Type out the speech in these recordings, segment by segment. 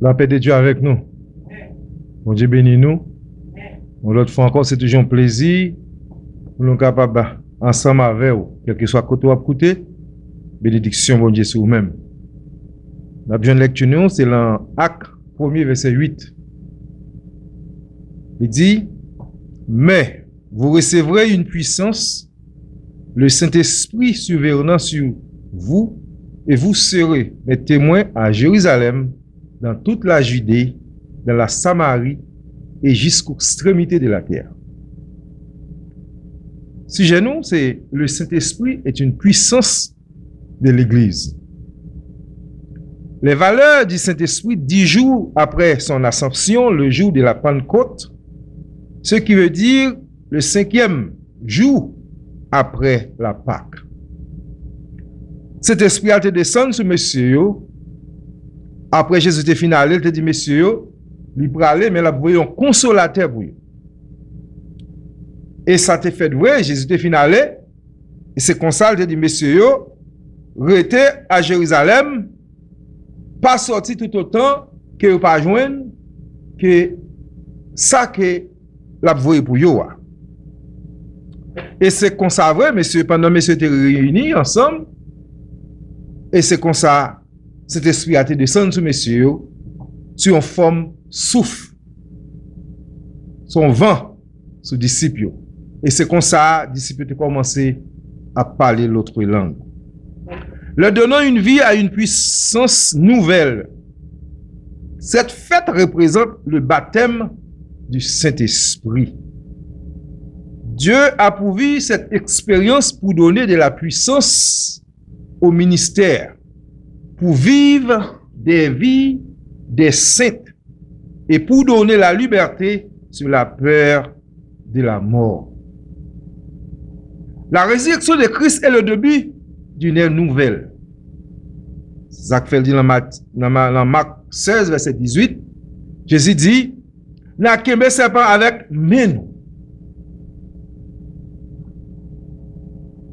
La paix de Dieu avec nous. Bon Dieu bénit nous. L'autre fois encore, c'est toujours un plaisir pour nous capables ensemble avec vous, quel que soit côté ou à côté, bénédiction bon Dieu sur vous-même. La prochaine lecture, c'est dans Actes 1er, verset 8. Il dit, mais vous recevrez une puissance, le Saint-Esprit survenant sur vous, et vous serez mes témoins à Jérusalem, dans toute la Judée, dans la Samarie et jusqu'aux extrémités de la terre. Sujet nous, c'est le Saint-Esprit est une puissance de l'Église. Les valeurs du Saint-Esprit 10 jours après son ascension, le jour de la Pentecôte, ce qui veut dire le 5e jour après la Pâque. Cet esprit a été descendu sur monsieur. Après Jésus était final, il te dit monsieur, lui pour aller, mais là, vous voyez un consolateur pour lui. Et ça te fait vrai, Jésus était final, et c'est comme ça, il te dit monsieur, restez à Jérusalem, pas sorti tout autant que vous pas joindre que ça que la voyez pour vous. Et c'est comme ça vrai, monsieur, pendant monsieur étaient réunis ensemble, et c'est comme ça, cet esprit a été descendu sur monsieur, sur une forme souffle, son vent, sur disciples. Et c'est comme ça, disciples ont commencé à parler l'autre langue. Leur donnant une vie à une puissance nouvelle. Cette fête représente le baptême du Saint-Esprit. Dieu a pourvu cette expérience pour donner de la puissance au ministère, pour vivre des vies des saints et pour donner la liberté sur la peur de la mort. La résurrection de Christ est le début d'une ère nouvelle. Jacques fait dit dans Marc 16, verset 18, Jésus dit, n'a qu'aimé serpent avec nous.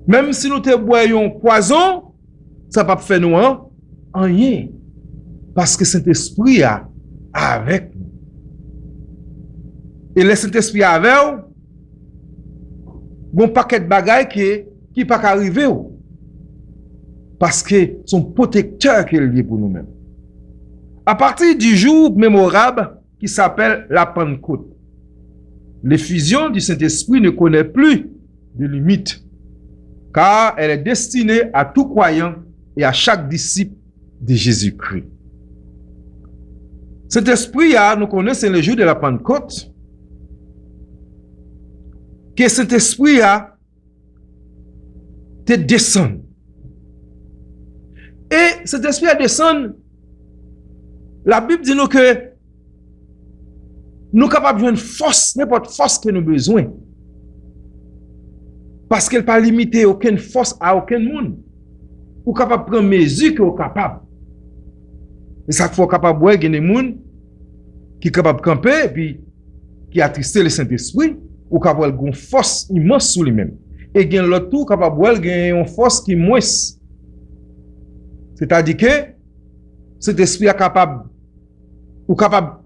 Même si nous te boyons poison, ça ne va pas faire nous rien. Parce que Saint-Esprit est avec nous. Et le Saint-Esprit avec nous, bon paquet de bagailles qui pas arriver. Parce que son protecteur qui est lié pour nous-mêmes. À partir du jour mémorable qui s'appelle la Pentecôte, l'effusion du Saint-Esprit ne connaît plus de limite, car elle est destinée à tout croyant et à chaque disciple de Jésus-Christ. Cet esprit, nous connaissons le jour de la Pentecôte, que cet esprit te descend. Et cet esprit descend, la Bible dit nous que nous sommes capables de force, n'importe force que nous avons besoin. Parce qu'elle n'est pas limitée aucune force à aucun monde. Ou capable de prendre mesure que vous capable. Et ça faut capable de voir des gens qui sont capables de camper et puis qui attristent le Saint-Esprit ou capable de avoir une force immense sur lui-même. Et il y a l'autre tout capable de avoir une force qui est moins. C'est-à-dire que cet esprit est capable ou capable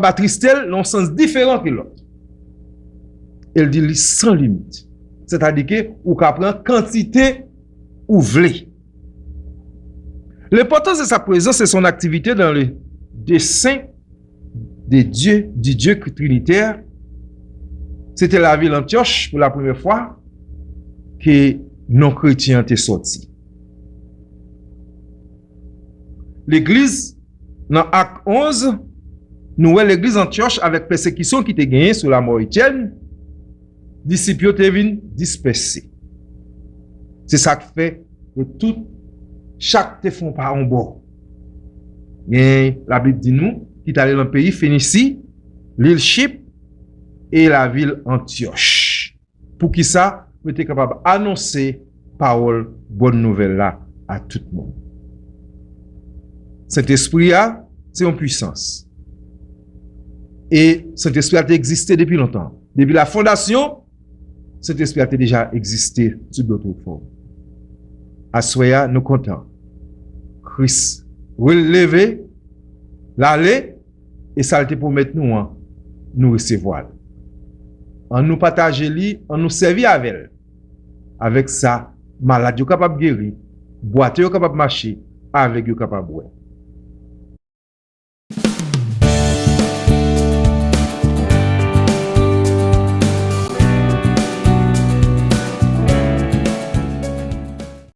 d'attrister dans un sens différent que l'autre. Elle dit sans limite. C'est-à-dire que ou capable quantité ou voulez. L'importance de sa présence et son activité dans le dessein de Dieu, du Dieu trinitaire. C'était la ville d'Antioche pour la première fois que non-chrétiens étaient sortis. L'église, dans Acte 11, nous voyons l'église d'Antioche avec persécution qui était gagnée sous la mort Étienne, disciples étaient venus dispersés. C'est ça qui fait que chaque te font par un bord. Et la Bible dit nous, qui est allé dans le pays Phénicie, l'île Chypre et la ville Antioche. Pour qui ça, vous êtes capable d'annoncer parole, bonne nouvelle là à tout le monde. Cet esprit là, c'est en puissance. Et cet esprit a existé depuis longtemps. Depuis la fondation, cet esprit a déjà existé sous d'autres formes. À Soya, nous comptons. Christ relevé l'aller, et ça te pour mettre nous, hein, nous recevoir. En nous partager li, en nous servir avec elle. Avec ça, malade yo capable guérir, boiteux yo capable marcher, avec yo capable boire.